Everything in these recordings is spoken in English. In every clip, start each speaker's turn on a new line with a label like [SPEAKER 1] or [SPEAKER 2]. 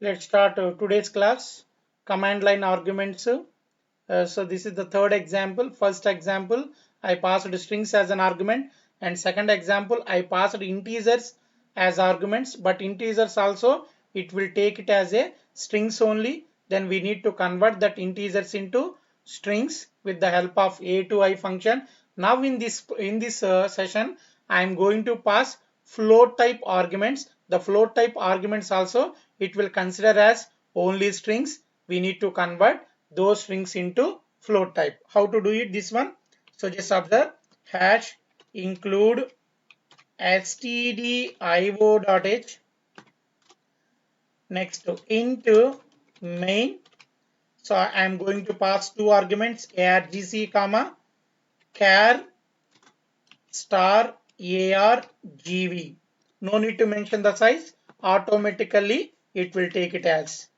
[SPEAKER 1] Let's start today's class. Command line arguments. So this is the third example. First example, I passed strings as an argument, and second example, I passed integers as arguments. But integers also, it will take it as a strings only. Then we need to convert that integers into strings with the help of a to I function. Now in this session, I am going to pass float type arguments. The float type arguments also, it will consider as only strings. We need to convert those strings into float type. How to do it? This one. So just observe hash include stdio.h, next to int main. So I am going to pass two arguments argc comma char star argv. No need to mention the size. Automatically it will take it as.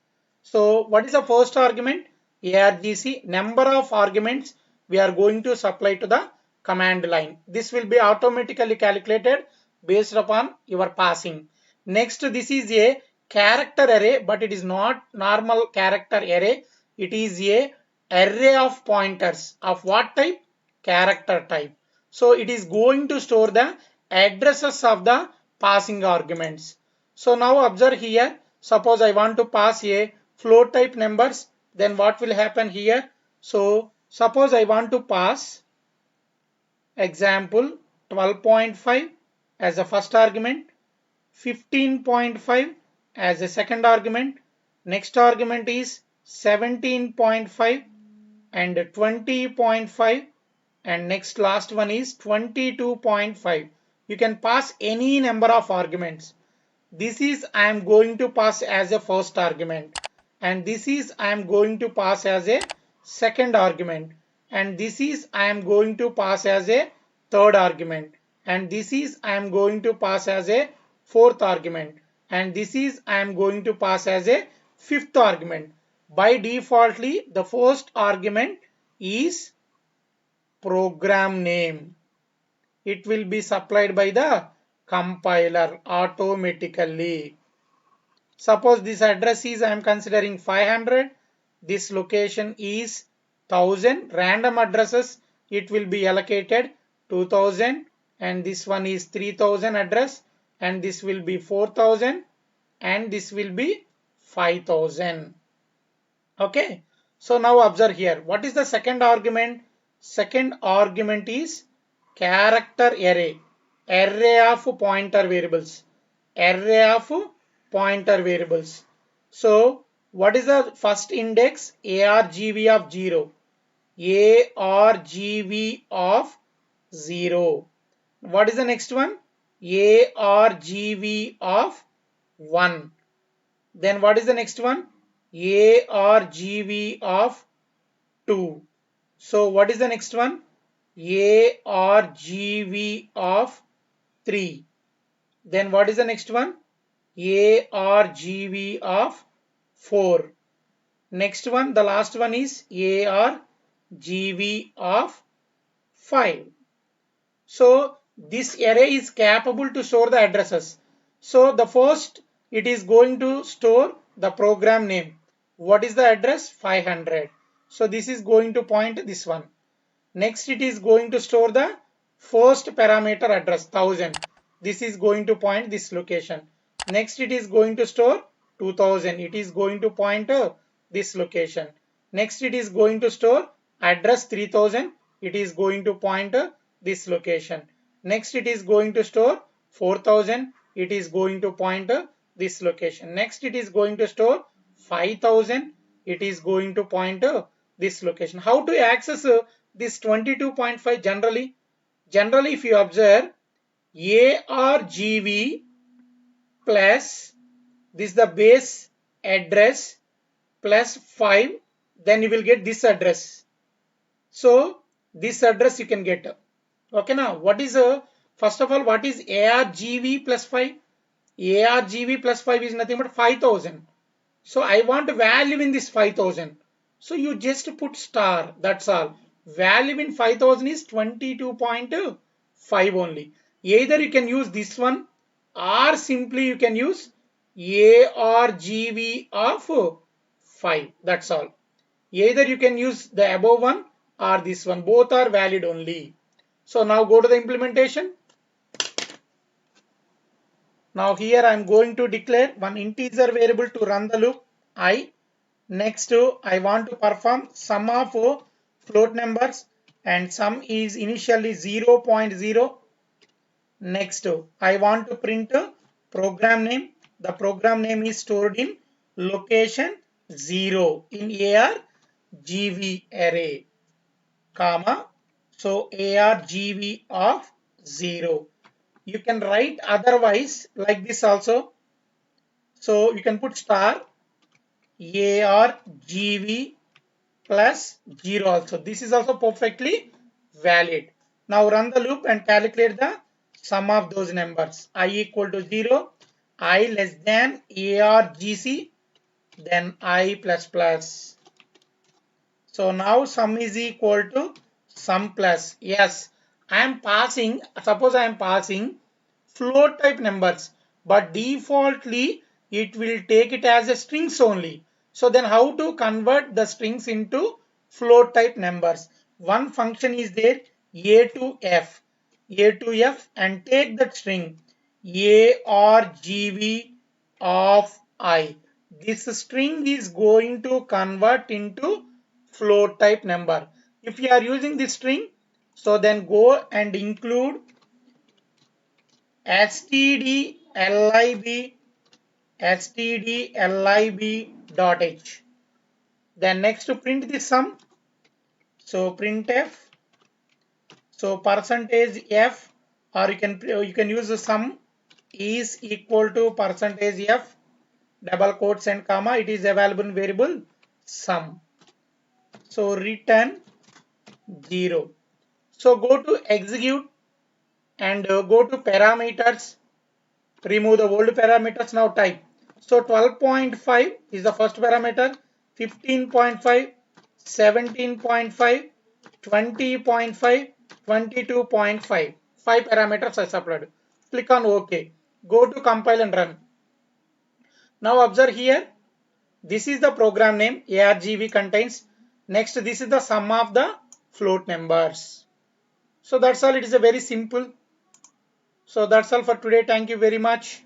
[SPEAKER 1] So what is the first argument? Argc, number of arguments we are going to supply to the command line. This will be automatically calculated based upon your passing. Next, this is a character array, but it is not normal character array. It is a array of pointers of what type? Character type. So it is going to store the addresses of the passing arguments. So now observe here. Suppose I want to pass a float type numbers, then what will happen here? So suppose I want to pass example 12.5 as a first argument, 15.5 as a second argument, next argument is 17.5 and 20.5, and next last one is 22.5. You can pass any number of arguments. This is I am going to pass as a first argument, and this is I am going to pass as a second argument, and this is I am going to pass as a third argument, and this is I am going to pass as a fourth argument, and this is I am going to pass as a fifth argument. By defaultly the first argument is program name. It will be supplied by the compiler automatically. Suppose this address is I am considering 500, this location is 1000, random addresses it will be allocated 2000, and this one is 3000 address, and this will be 4000, and this will be 5000. Okay, so now observe here, what is the second argument? Second argument is character array, array of pointer variables, array of pointer variables. So what is the first index? Argv of 0, argv of 0. What is the next one? Argv of 1. Then what is the next one? Argv of 2. So what is the next one? Argv of 3. Then what is the next one? Argv of 4. Next one, the last one is Argv of 5. So this array is capable to store the addresses. So the first, it is going to store the program name. What is the address? 500. So this is going to point this one. Next, it is going to store the first parameter address 1000. This is going to point this location. Next, it is going to store 2000. It is going to point this location. Next, it is going to store address 3000. It is going to point this location. Next, it is going to store 4000. It is going to point this location. Next, it is going to store 5000. It is going to point this location. How to access this 22.5 generally? Generally, if you observe argv plus this the base address plus 5, then you will get this address. So this address you can get. Okay, now what is first of all, what is argv plus 5? Argv plus 5 is nothing but 5000. So I want value in this 5000. So you just put star, that's all. Value in 5000 is 22.5 only. Either you can use this one, or simply you can use ARGV of 5. That's all. Either you can use the above one or this one. Both are valid only. So now go to the implementation. Now here I am going to declare one integer variable to run the loop I. Next I want to perform sum of float numbers, and sum is initially 0.0. Next I want to print program name. The program name is stored in location 0 in ARGV array, comma, so ARGV of 0. You can write otherwise like this also. So you can put star ARGV plus 0 also. This is also perfectly valid. Now run the loop and calculate the sum of those numbers. I equal to 0, I less than ARGC, then I plus plus. So now sum is equal to sum plus. Yes, I am passing, suppose I am passing float type numbers, but defaultly it will take it as a strings only. So then how to convert the strings into float type numbers? One function is there, a to f, and take that string argv of I. This string is going to convert into float type number. If you are using this string, so then go and include stdlib then next to print the sum, so printf, so percentage f, or you can use the sum is equal to percentage f double quotes and comma. It is available in variable sum, so return 0. So go to execute and go to parameters, remove the old parameters, now type. So 12.5 is the first parameter, 15.5, 17.5, 20.5, 22.5. 5 parameters I supplied. Click on OK. Go to compile and run. Now observe here, this is the program name ARGV contains. Next, this is the sum of the float numbers. So that's all. It is a very simple. So that's all for today. Thank you very much.